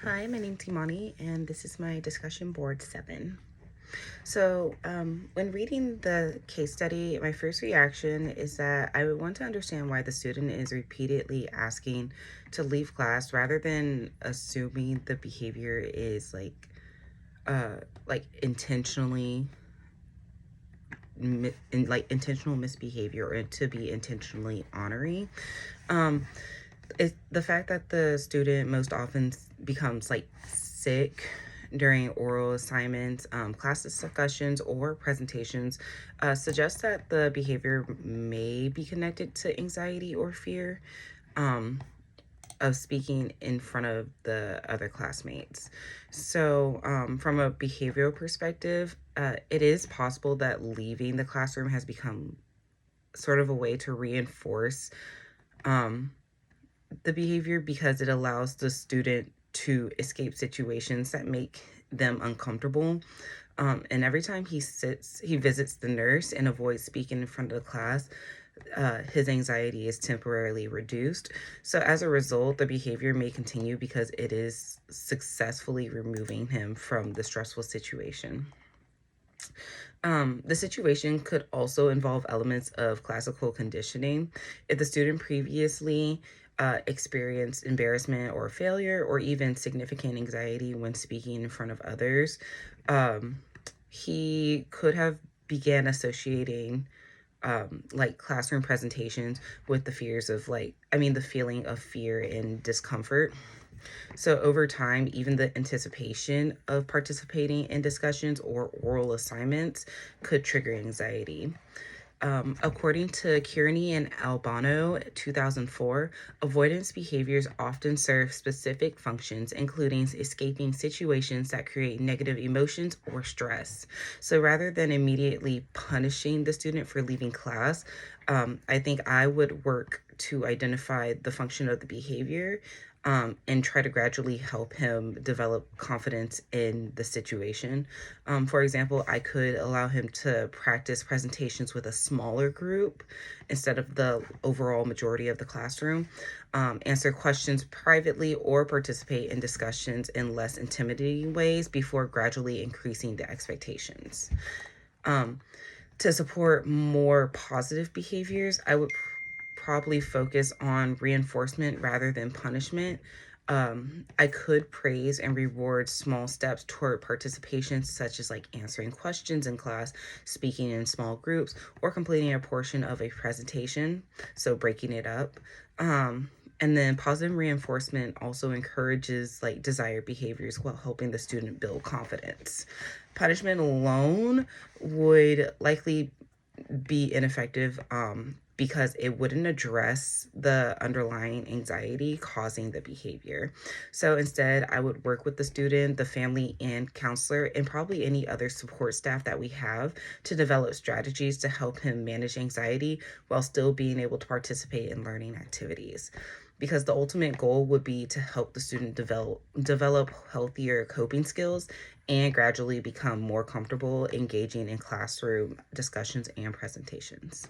Hi, my name's Imani, and this is my discussion board 7. So, when reading the case study, my first reaction is that I would want to understand why the student is repeatedly asking to leave class rather than assuming the behavior is intentionally intentional misbehavior or to be intentionally honoring. Um, the fact that the student most often becomes sick during oral assignments, class discussions, or presentations suggests that the behavior may be connected to anxiety or fear um, of speaking in front of the other classmates. So, from a behavioral perspective, it is possible that leaving the classroom has become sort of a way to reinforce um, the behavior because it allows the student to escape situations that make them uncomfortable. And every time he visits the nurse and avoids speaking in front of the class, his anxiety is temporarily reduced. So as a result, the behavior may continue because it is successfully removing him from the stressful situation. The situation could also involve elements of classical conditioning. If the student previously experienced embarrassment or failure, or even significant anxiety when speaking in front of others, um, he could have began associating classroom presentations with the fears of the feeling of fear and discomfort. So over time, even the anticipation of participating in discussions or oral assignments could trigger anxiety. According to Kearney and Albano, 2004, avoidance behaviors often serve specific functions, including escaping situations that create negative emotions or stress. So rather than immediately punishing the student for leaving class, I think I would work to identify the function of the behavior and try to gradually help him develop confidence in the situation. For example, I could allow him to practice presentations with a smaller group instead of the overall majority of the classroom, answer questions privately, or participate in discussions in less intimidating ways before gradually increasing the expectations. Um, to support more positive behaviors, I would probably focus on reinforcement rather than punishment. I could praise and reward small steps toward participation, such as answering questions in class, speaking in small groups, or completing a portion of a presentation. So breaking it up. And then positive reinforcement also encourages desired behaviors while helping the student build confidence. Punishment alone would likely be ineffective because it wouldn't address the underlying anxiety causing the behavior. So instead, I would work with the student, the family, and counselor, and probably any other support staff that we have to develop strategies to help him manage anxiety while still being able to participate in learning activities. Because the ultimate goal would be to help the student develop healthier coping skills and gradually become more comfortable engaging in classroom discussions and presentations.